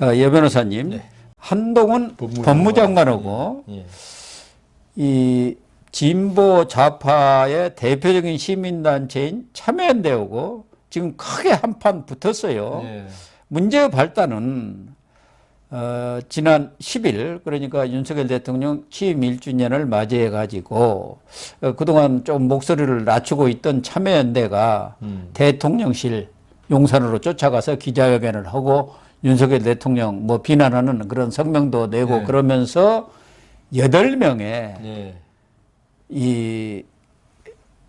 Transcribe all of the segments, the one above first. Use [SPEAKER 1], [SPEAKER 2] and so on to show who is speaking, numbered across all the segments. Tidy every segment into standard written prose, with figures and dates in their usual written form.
[SPEAKER 1] 예 변호사님,
[SPEAKER 2] 네.
[SPEAKER 1] 한동훈 법무장관하고
[SPEAKER 2] 예.
[SPEAKER 1] 이 진보 좌파의 대표적인 시민단체인 참여연대하고 지금 크게 한판 붙었어요.
[SPEAKER 2] 예.
[SPEAKER 1] 문제의 발단은 지난 10일 그러니까 윤석열 대통령 취임 1주년을 맞이해 가지고 그동안 좀 목소리를 낮추고 있던 참여연대가 대통령실 용산으로 쫓아가서 기자회견을 하고 윤석열 대통령 뭐 비난하는 그런 성명도 내고
[SPEAKER 2] 예.
[SPEAKER 1] 그러면서 8명의
[SPEAKER 2] 예.
[SPEAKER 1] 이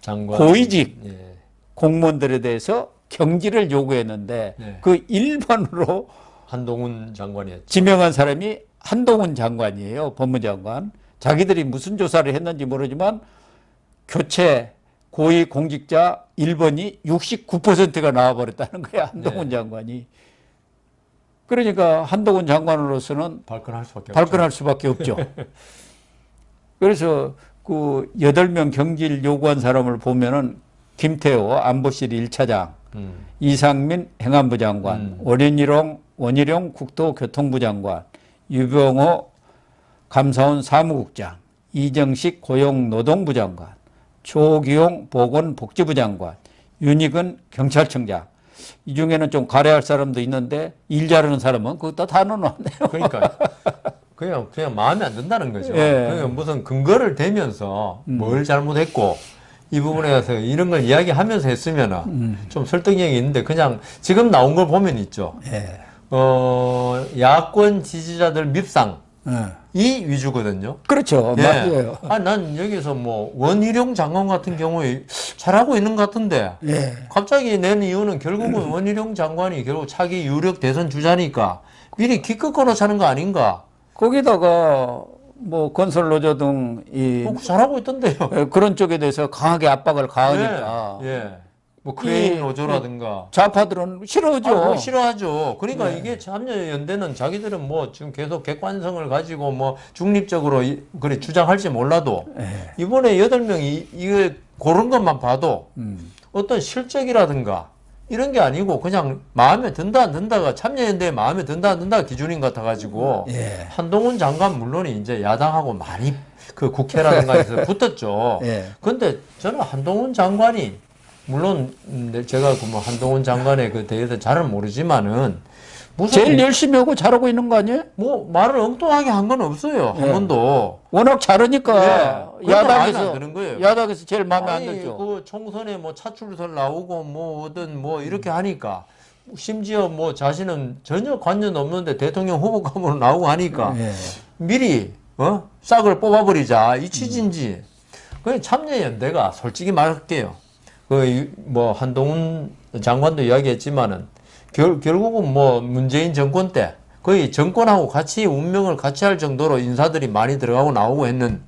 [SPEAKER 2] 장관.
[SPEAKER 1] 고위직
[SPEAKER 2] 예.
[SPEAKER 1] 공무원들에 대해서 경질을 요구했는데
[SPEAKER 2] 예.
[SPEAKER 1] 그 1번으로
[SPEAKER 2] 한동훈 장관이었죠.
[SPEAKER 1] 지명한 사람이 한동훈 장관이에요. 법무장관. 자기들이 무슨 조사를 했는지 모르지만 교체 고위 공직자 1번이 69%가 나와버렸다는 거야. 한동훈
[SPEAKER 2] 네.
[SPEAKER 1] 장관이. 그러니까 한동훈 장관으로서는 발끈할 수밖에 없죠. 그래서 그 8명 경질 요구한 사람을 보면은 김태호 안보실 1차장, 이상민 행안부 장관, 원희룡 국토교통부 장관, 유병호 감사원 사무국장, 이정식 고용노동부 장관, 조기용 보건복지부 장관, 윤익은 경찰청장. 이 중에는 좀 가려할 사람도 있는데 일 잘하는 사람은 그거 다 넣어놨네요.
[SPEAKER 2] 그러니까 그냥 마음에 안 든다는 거죠.
[SPEAKER 1] 예.
[SPEAKER 2] 그러니까 무슨 근거를 대면서 뭘 잘못했고 이 부분에 대해서 이런 걸 이야기하면서 했으면은 좀 설득력이 있는데 그냥 지금 나온 걸 보면 있죠.
[SPEAKER 1] 예.
[SPEAKER 2] 야권 지지자들 밉상
[SPEAKER 1] 예.
[SPEAKER 2] 이 위주거든요.
[SPEAKER 1] 그렇죠.
[SPEAKER 2] 예.
[SPEAKER 1] 맞아요.
[SPEAKER 2] 난 여기서 뭐 원희룡 장관 같은 경우에 잘하고 있는 것 같은데
[SPEAKER 1] 예.
[SPEAKER 2] 갑자기 낸 이유는 결국은 원희룡 장관이 결국 차기 유력 대선 주자니까 미리 기껏 걸어차는 거 아닌가?
[SPEAKER 1] 거기다가 뭐 건설 노조 등이
[SPEAKER 2] 잘하고 있던데요.
[SPEAKER 1] 그런 쪽에 대해서 강하게 압박을 가하니까
[SPEAKER 2] 예. 뭐 크레인
[SPEAKER 1] 이
[SPEAKER 2] 노조라든가
[SPEAKER 1] 좌파들은 싫어하죠.
[SPEAKER 2] 뭐 싫어하죠. 그러니까 이게 참여연대는 자기들은 뭐 지금 계속 객관성을 가지고 뭐 중립적으로 그래 주장할지 몰라도 이번에 8명이 이거 고른 것만 봐도 어떤 실적이라든가 이런 게 아니고 그냥 마음에 든다 안 든다가 참여연대에 마음에 든다 안 든다가 기준인 것 같아가지고 한동훈 장관 물론 이제 야당하고 많이 그 국회라든가 해서 붙었죠. 그런데 저는 한동훈 장관이 물론 제가 그 뭐 한동훈 장관에 그 대해서 잘은 모르지만은 무슨
[SPEAKER 1] 제일 열심히 하고 잘하고 있는 거 아니에요?
[SPEAKER 2] 뭐 말을 엉뚱하게 한 건 없어요. 한 번도.
[SPEAKER 1] 워낙 잘하니까
[SPEAKER 2] 야당에서 드는 거예요.
[SPEAKER 1] 야당에서 제일 마음에 안 들죠.
[SPEAKER 2] 그 총선에 뭐 차출설 나오고 뭐든 뭐 이렇게 하니까 심지어 뭐 자신은 전혀 관련 없는데 대통령 후보감으로 나오고 하니까 미리 싹을 뽑아버리자 이 취지인지. 그 참여연대가 솔직히 말할게요. 그 뭐 한동훈 장관도 이야기했지만은 결국은 뭐 문재인 정권 때 거의 정권하고 같이 운명을 같이 할 정도로 인사들이 많이 들어가고 나오고 했는.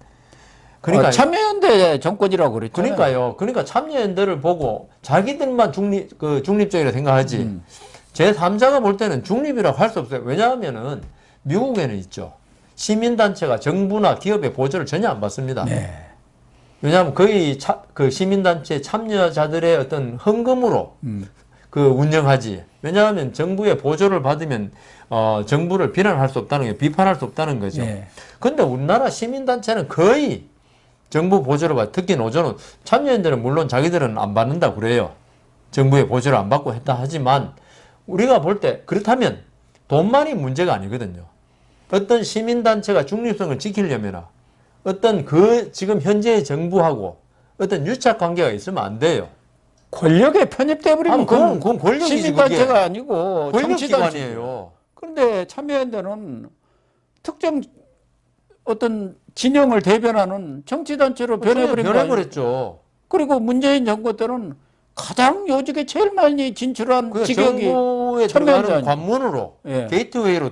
[SPEAKER 2] 그러니까
[SPEAKER 1] 참여연대 정권이라고 그랬죠.
[SPEAKER 2] 그러니까요. 그러니까 참여연대를 보고 자기들만 중립적이라 생각하지. 제3자가 볼 때는 중립이라고 할 수 없어요. 왜냐하면은 미국에는 있죠. 시민단체가 정부나 기업의 보조를 전혀 안 받습니다. 왜냐하면 거의 그 시민단체 참여자들의 어떤 헌금으로 그 운영하지. 왜냐하면 정부의 보조를 받으면 정부를 비난할 수 없다는 게 비판할 수 없다는 거죠. 그런데 우리나라 시민단체는 거의 정부 보조를 받. 특히 노조는 참여연대는 물론 자기들은 안 받는다 그래요. 정부의 보조를 안 받고 했다 하지만 우리가 볼 때 그렇다면 돈만이 문제가 아니거든요. 어떤 시민단체가 중립성을 지키려면 어떤 그 지금 현재의 정부하고 어떤 유착 관계가 있으면 안 돼요.
[SPEAKER 1] 권력에 편입돼 버리면
[SPEAKER 2] 그건 권력이지.
[SPEAKER 1] 시민단체가 아니고
[SPEAKER 2] 권력기관이에요.
[SPEAKER 1] 그런데 참여연대는 특정 어떤 진영을 대변하는 정치단체로
[SPEAKER 2] 변해버렸죠.
[SPEAKER 1] 그리고 문재인 정부 때는 가장 요직에 제일 많이 진출한 직역이
[SPEAKER 2] 정부에 들어가는 관문으로 게이트웨이로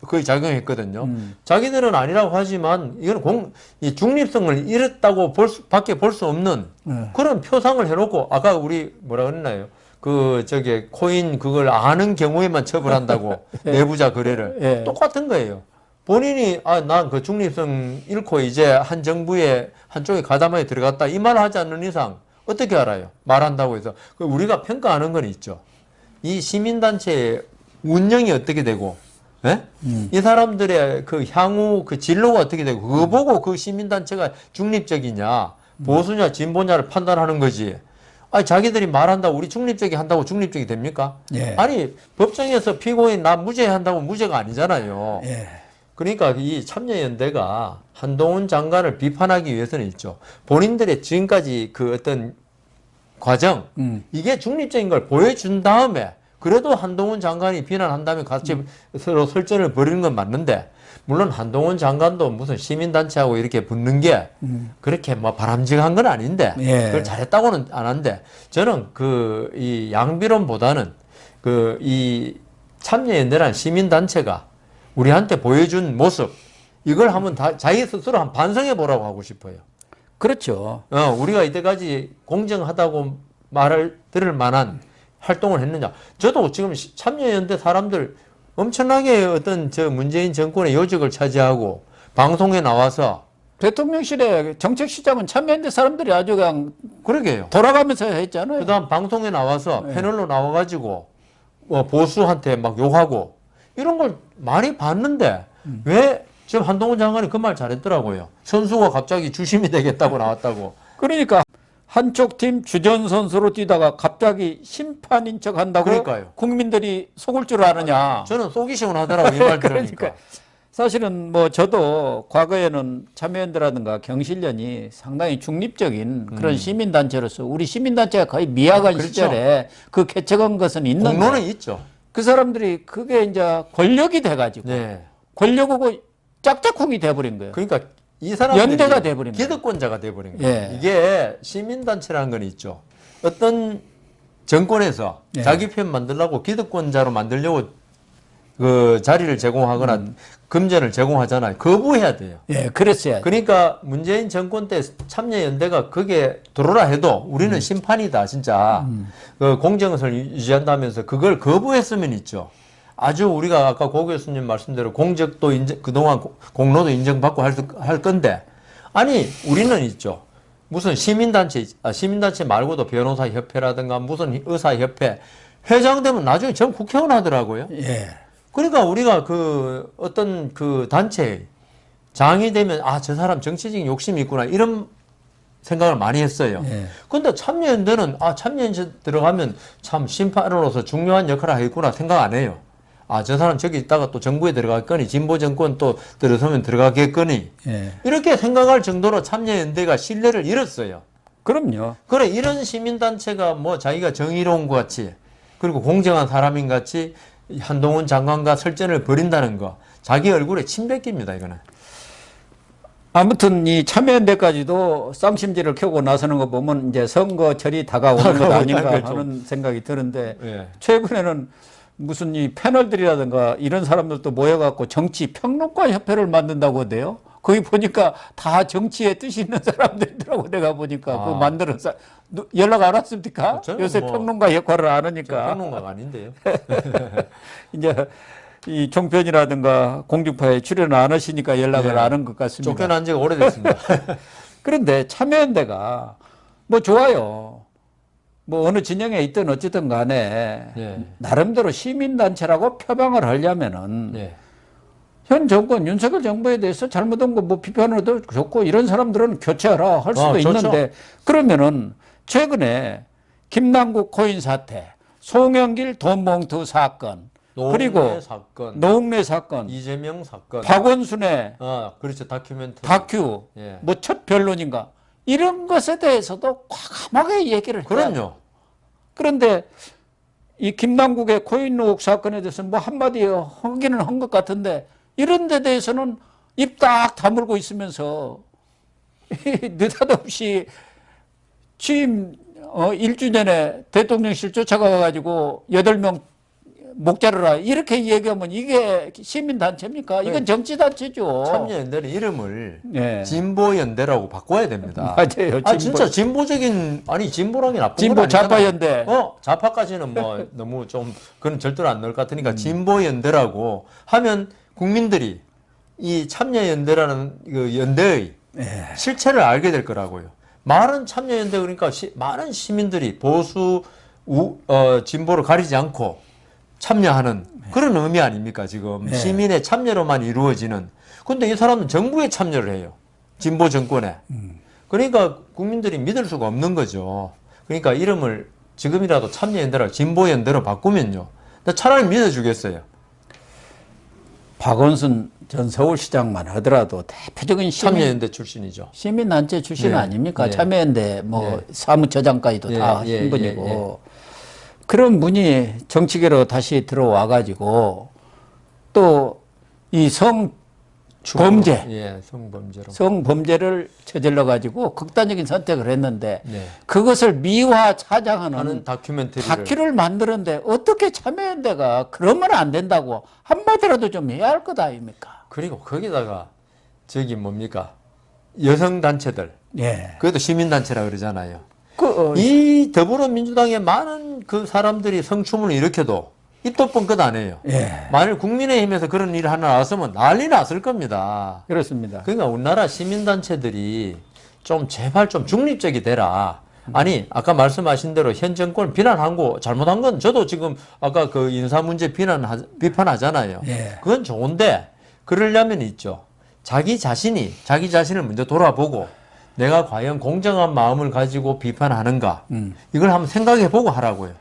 [SPEAKER 2] 거의 작용했거든요. 자기들은 아니라고 하지만 이건 이 중립성을 잃었다고 밖에 볼 수 없는 그런 표상을 해놓고 아까 우리 뭐라 그랬나요? 코인 그걸 아는 경우에만 처벌한다고 내부자 거래를 똑같은 거예요. 본인이 난 그 중립성 잃고 이제 한 정부의 한쪽에 가담하에 들어갔다 이 말을 하지 않는 이상 어떻게 알아요? 말한다고 해서 우리가 평가하는 건 있죠. 이 시민단체의 운영이 어떻게 되고, 예? 이 사람들의 그 향후 그 진로가 어떻게 되고, 그거 보고 그 시민단체가 중립적이냐, 보수냐, 진보냐를 판단하는 거지. 아니, 자기들이 말한다고 우리 중립적이 한다고 중립적이 됩니까?
[SPEAKER 1] 예.
[SPEAKER 2] 아니, 법정에서 피고인 나 무죄 한다고 무죄가 아니잖아요.
[SPEAKER 1] 예.
[SPEAKER 2] 그러니까 이 참여연대가 한동훈 장관을 비판하기 위해서는 있죠. 본인들의 지금까지 그 어떤 과정, 이게 중립적인 걸 보여준 다음에 그래도 한동훈 장관이 비난한다면 같이 서로 설전을 벌이는 건 맞는데, 물론 한동훈 장관도 무슨 시민단체하고 이렇게 붙는 게 그렇게 뭐 바람직한 건 아닌데,
[SPEAKER 1] 예.
[SPEAKER 2] 그걸 잘했다고는 안 하는데, 저는 그 이 양비론보다는 그 이 참여연대라는 시민단체가 우리한테 보여준 모습, 이걸 한번 자기 스스로 한번 반성해 보라고 하고 싶어요.
[SPEAKER 1] 그렇죠.
[SPEAKER 2] 우리가 이때까지 공정하다고 말을 들을 만한 활동을 했느냐. 저도 지금 참여연대 사람들 엄청나게 어떤 저 문재인 정권의 요직을 차지하고 방송에 나와서
[SPEAKER 1] 대통령실의 정책시장은 참여연대 사람들이 아주 그냥
[SPEAKER 2] 그러게요.
[SPEAKER 1] 돌아가면서 했잖아요.
[SPEAKER 2] 그다음 방송에 나와서 패널로 나와가지고 보수한테 막 욕하고 이런 걸 많이 봤는데 왜 지금 한동훈 장관이 그 말 잘했더라고요. 선수가 갑자기 주심이 되겠다고 나왔다고.
[SPEAKER 1] 그러니까 한쪽 팀 주전 선수로 뛰다가 갑자기 심판인 척 한다고
[SPEAKER 2] 그러니까요.
[SPEAKER 1] 국민들이 속을 줄 아느냐.
[SPEAKER 2] 저는 속이 시원하더라고요. 이 말 들으니까.
[SPEAKER 1] 그러니까 사실은 뭐 저도 과거에는 참여연대라든가 경실련이 상당히 중립적인 그런 시민단체로서 우리 시민단체가 거의 미약한
[SPEAKER 2] 그렇죠.
[SPEAKER 1] 시절에 그 개척한 것은 있는데
[SPEAKER 2] 공로는 있죠.
[SPEAKER 1] 그 사람들이 그게 이제 권력이 돼가지고
[SPEAKER 2] 네.
[SPEAKER 1] 권력하고 짝짝꿍이 돼버린 거예요.
[SPEAKER 2] 그러니까 이 사람들이
[SPEAKER 1] 연대가 돼버린 거예요.
[SPEAKER 2] 기득권자가 돼버린 거예요.
[SPEAKER 1] 예.
[SPEAKER 2] 이게 시민단체라는 건 있죠. 어떤 정권에서
[SPEAKER 1] 예.
[SPEAKER 2] 자기 편 만들려고 기득권자로 만들려고 그 자리를 제공하거나 금전을 제공하잖아요. 거부해야 돼요.
[SPEAKER 1] 예, 그랬어야.
[SPEAKER 2] 그러니까 문재인 정권 때 참여연대가 그게 들어오라 해도 우리는 심판이다 진짜 그 공정을 유지한다면서 그걸 거부했으면 있죠. 아주 우리가 아까 고 교수님 말씀대로 공적도 인정, 그동안 공로도 인정받고 할 건데, 아니 우리는 있죠. 무슨 시민단체 말고도 변호사협회라든가 무슨 의사협회 회장 되면 나중에 전 국회의원 하더라고요.
[SPEAKER 1] 예.
[SPEAKER 2] 그러니까 우리가 그 어떤 그 단체 장이 되면 저 사람 정치적인 욕심이 있구나 이런 생각을 많이 했어요.
[SPEAKER 1] 예.
[SPEAKER 2] 근데 참여연대는 참여연대 들어가면 참 심판으로서 중요한 역할을 하겠구나 생각 안 해요. 저 사람 저기 있다가 또 정부에 들어가겠거니 진보 정권 또 들어서면 들어가겠거니
[SPEAKER 1] 예.
[SPEAKER 2] 이렇게 생각할 정도로 참여연대가 신뢰를 잃었어요.
[SPEAKER 1] 그럼요.
[SPEAKER 2] 그래 이런 시민단체가 뭐 자기가 정의로운 것 같이 그리고 공정한 사람인 것 같이 한동훈 장관과 설전을 벌인다는 거 자기 얼굴에 침 뱉깁니다 이거는.
[SPEAKER 1] 아무튼 이 참여연대까지도 쌍심지를 켜고 나서는 거 보면 이제 선거철이 다가오는 것 아닌가
[SPEAKER 2] 그렇죠.
[SPEAKER 1] 하는 생각이 드는데
[SPEAKER 2] 예.
[SPEAKER 1] 최근에는 무슨 이 패널들이라든가 이런 사람들도 모여갖고 정치 평론가 협회를 만든다고 하대요. 거기 보니까 다 정치에 뜻이 있는 사람들이더라고 내가 보니까 그거 만들어서 연락 안 왔습니까?
[SPEAKER 2] 저는
[SPEAKER 1] 요새
[SPEAKER 2] 뭐
[SPEAKER 1] 평론가 역할을 안 하니까
[SPEAKER 2] 평론가가 아닌데요.
[SPEAKER 1] 이제 이 종편이라든가 공중파에 출연을 안 하시니까 연락을 안 한 것 같습니다.
[SPEAKER 2] 쫓겨난 지가 오래됐습니다.
[SPEAKER 1] 그런데 참여연대가 뭐 좋아요. 뭐 어느 진영에 있든 어쨌든 간에
[SPEAKER 2] 예.
[SPEAKER 1] 나름대로 시민단체라고 표방을 하려면은
[SPEAKER 2] 예.
[SPEAKER 1] 현 정권 윤석열 정부에 대해서 잘못한 거 뭐 비판해도 좋고 이런 사람들은 교체하라 할 수도
[SPEAKER 2] 좋죠.
[SPEAKER 1] 있는데 그러면은 최근에 김남국 코인 사태, 송영길 돈봉투 사건, 그리고
[SPEAKER 2] 노웅래 사건,
[SPEAKER 1] 노웅래 사건,
[SPEAKER 2] 이재명 사건,
[SPEAKER 1] 박원순의
[SPEAKER 2] 그렇죠 다큐멘터리,
[SPEAKER 1] 다큐,
[SPEAKER 2] 예.
[SPEAKER 1] 뭐 첫 변론인가 이런 것에 대해서도 과감하게 얘기를 해요.
[SPEAKER 2] 그럼요.
[SPEAKER 1] 그런데 이 김남국의 코인 의혹 사건에 대해서는 뭐 한마디 하기는 한 것 같은데 이런 데 대해서는 입 딱 다물고 있으면서 느닷없이 취임 1주년에 대통령실 쫓아가가지고 8명 목 자르라 이렇게 얘기하면 이게 시민단체입니까? 이건 정치단체죠.
[SPEAKER 2] 참여연대는 이름을
[SPEAKER 1] 예.
[SPEAKER 2] 진보연대라고 바꿔야 됩니다.
[SPEAKER 1] 맞아요.
[SPEAKER 2] 진짜 진보적인 진보라는 게 나쁜
[SPEAKER 1] 진보
[SPEAKER 2] 건 아니잖아요.
[SPEAKER 1] 좌파연대.
[SPEAKER 2] 좌파까지는 뭐 너무 좀 그건 절대로 안 넣을 것 같으니까 진보연대라고 하면 국민들이 이 참여연대라는 그 연대의 실체를 알게 될 거라고요. 많은 참여연대 그러니까 많은 시민들이 보수 진보를 가리지 않고 참여하는 그런 의미 아닙니까? 지금
[SPEAKER 1] 네.
[SPEAKER 2] 시민의 참여로만 이루어지는. 근데 이 사람은 정부에 참여를 해요. 진보 정권에. 그러니까 국민들이 믿을 수가 없는 거죠. 그러니까 이름을 지금이라도 참여연대라 진보연대로 바꾸면요. 나 차라리 믿어주겠어요.
[SPEAKER 1] 박원순 전 서울시장만 하더라도 대표적인
[SPEAKER 2] 참여연대 출신이죠.
[SPEAKER 1] 시민단체 출신
[SPEAKER 2] 네.
[SPEAKER 1] 아닙니까?
[SPEAKER 2] 네.
[SPEAKER 1] 참여연대 뭐
[SPEAKER 2] 네.
[SPEAKER 1] 사무처장까지도 다
[SPEAKER 2] 예,
[SPEAKER 1] 하신 분이고
[SPEAKER 2] 예, 예.
[SPEAKER 1] 그런 분이 정치계로 다시 들어와 가지고 또 이 성범죄
[SPEAKER 2] 예, 성범죄로.
[SPEAKER 1] 성범죄를 저질러 가지고 극단적인 선택을 했는데
[SPEAKER 2] 네.
[SPEAKER 1] 그것을 미화 차장하는
[SPEAKER 2] 하는 다큐멘터리를.
[SPEAKER 1] 다큐를 만드는데 어떻게 참여연대가 그러면 안 된다고 한마디라도 좀 해야 할 것 아닙니까?
[SPEAKER 2] 그리고 거기다가 저기 뭡니까? 여성 단체들.
[SPEAKER 1] 예.
[SPEAKER 2] 그것도 시민단체라 그러잖아요.
[SPEAKER 1] 그,
[SPEAKER 2] 이 더불어민주당의 많은 그 사람들이 성추문을 일으켜도 입도 뻥끗 안 해요.
[SPEAKER 1] 예.
[SPEAKER 2] 만일 국민의힘에서 그런 일을 하나 나왔으면 난리 났을 겁니다.
[SPEAKER 1] 그렇습니다.
[SPEAKER 2] 그러니까 우리나라 시민단체들이 좀 제발 좀 중립적이 되라. 아니 아까 말씀하신 대로 현 정권 비난한 거 잘못한 건 저도 지금 아까 그 인사 문제 비판하잖아요.
[SPEAKER 1] 예.
[SPEAKER 2] 그건 좋은데 그러려면 있죠. 자기 자신을 먼저 돌아보고 내가 과연 공정한 마음을 가지고 비판하는가 이걸 한번 생각해보고 하라고요.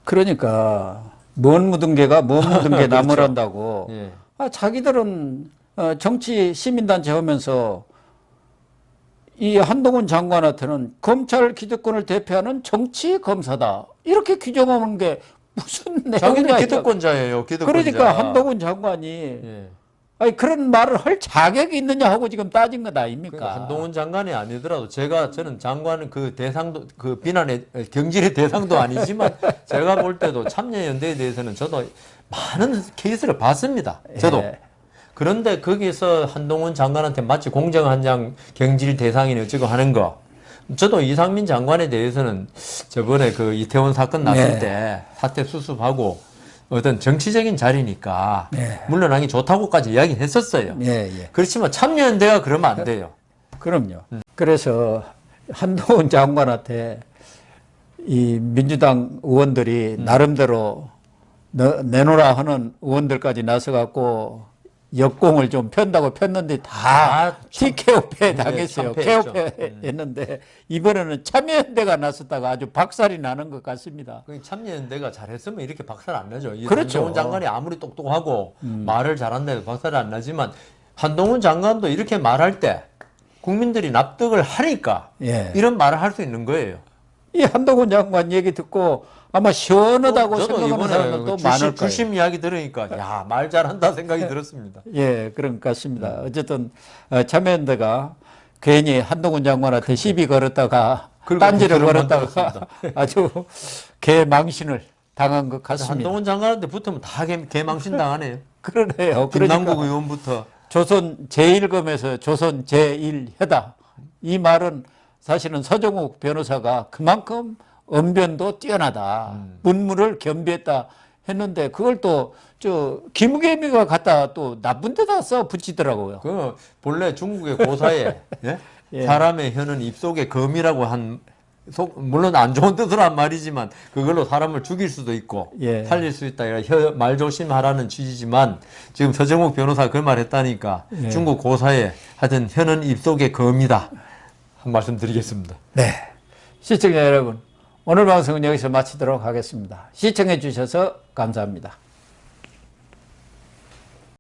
[SPEAKER 1] 그러니까 뭔 묻은 개가 뭔 묻은 게 나무란다고.
[SPEAKER 2] 예.
[SPEAKER 1] 아, 자기들은 정치 시민단체 하면서 이 한동훈 장관한테는 검찰 기득권을 대표하는 정치 검사다 이렇게 규정하는 게 무슨
[SPEAKER 2] 자기는
[SPEAKER 1] 내용이냐.
[SPEAKER 2] 기득권자예요. 기득권자.
[SPEAKER 1] 그러니까 한동훈 장관이
[SPEAKER 2] 예.
[SPEAKER 1] 아니 그런 말을 할 자격이 있느냐 하고 지금 따진 것 아닙니까?
[SPEAKER 2] 그러니까 한동훈 장관이 아니더라도 저는 장관은 그 대상도 그 비난의 경질의 대상도 아니지만 제가 볼 때도 참여연대에 대해서는 저도 많은 케이스를 봤습니다. 저도.
[SPEAKER 1] 예.
[SPEAKER 2] 그런데 거기서 한동훈 장관한테 마치 공정한 장 경질 대상이니 어쩌고 하는 거. 저도 이상민 장관에 대해서는 저번에 그 이태원 사건 났을
[SPEAKER 1] 네.
[SPEAKER 2] 때 사태 수습하고 어떤 정치적인 자리니까
[SPEAKER 1] 네.
[SPEAKER 2] 물러나기 좋다고까지 이야기했었어요.
[SPEAKER 1] 예, 예.
[SPEAKER 2] 그렇지만 참여연대가 그러면 안 돼요.
[SPEAKER 1] 그럼요. 그래서 한동훈 장관한테 이 민주당 의원들이 나름대로 내놓으라 하는 의원들까지 나서갖고 역공을 좀 편다고 폈는데 다 TKO패 당했어요.
[SPEAKER 2] 참패했죠.
[SPEAKER 1] KO패 했는데 이번에는 참여연대가 나섰다가 아주 박살이 나는 것 같습니다.
[SPEAKER 2] 그 참여연대가 잘했으면 이렇게 박살 안 나죠. 이
[SPEAKER 1] 그렇죠.
[SPEAKER 2] 한동훈 장관이 아무리 똑똑하고 말을 잘한다 해도 박살이 안 나지만 한동훈 장관도 이렇게 말할 때 국민들이 납득을 하니까
[SPEAKER 1] 예.
[SPEAKER 2] 이런 말을 할 수 있는 거예요.
[SPEAKER 1] 이 한동훈 장관 얘기 듣고 아마 시원하다고
[SPEAKER 2] 저도
[SPEAKER 1] 생각하는 사람은 또 많을 거예요.
[SPEAKER 2] 주심 이야기 들으니까 야, 말 잘한다 생각이 들었습니다.
[SPEAKER 1] 예, 그런 것 같습니다. 어쨌든 참여연대가 괜히 한동훈 장관한테 시비 걸었다가 딴지를 걸었다가 아주 개망신을 당한 것 같습니다.
[SPEAKER 2] 한동훈 장관한테 붙으면 다 개망신 당하네요.
[SPEAKER 1] 그러네요.
[SPEAKER 2] 김남국
[SPEAKER 1] 그러니까
[SPEAKER 2] 의원부터.
[SPEAKER 1] 조선 제1검에서 조선 제1혀다. 이 말은 사실은 서정욱 변호사가 그만큼 언변도 뛰어나다. 문물을 겸비했다 했는데 그걸 또 김우겸이가 갖다 또 나쁜 데다 써 붙이더라고요.
[SPEAKER 2] 그 본래 중국의 고사에 예?
[SPEAKER 1] 예.
[SPEAKER 2] 사람의 혀는 입속의 검이라고 한 물론 안 좋은 뜻으로 한 말이지만 그걸로 사람을 죽일 수도 있고
[SPEAKER 1] 예.
[SPEAKER 2] 살릴 수 있다. 말 조심하라는 취지지만 지금 서정욱 변호사 그 말 했다니까
[SPEAKER 1] 예.
[SPEAKER 2] 중국 고사에 하여튼 혀는 입속의 검이다. 한 말씀 드리겠습니다.
[SPEAKER 1] 네. 시청자 여러분, 오늘 방송은 여기서 마치도록 하겠습니다. 시청해 주셔서 감사합니다.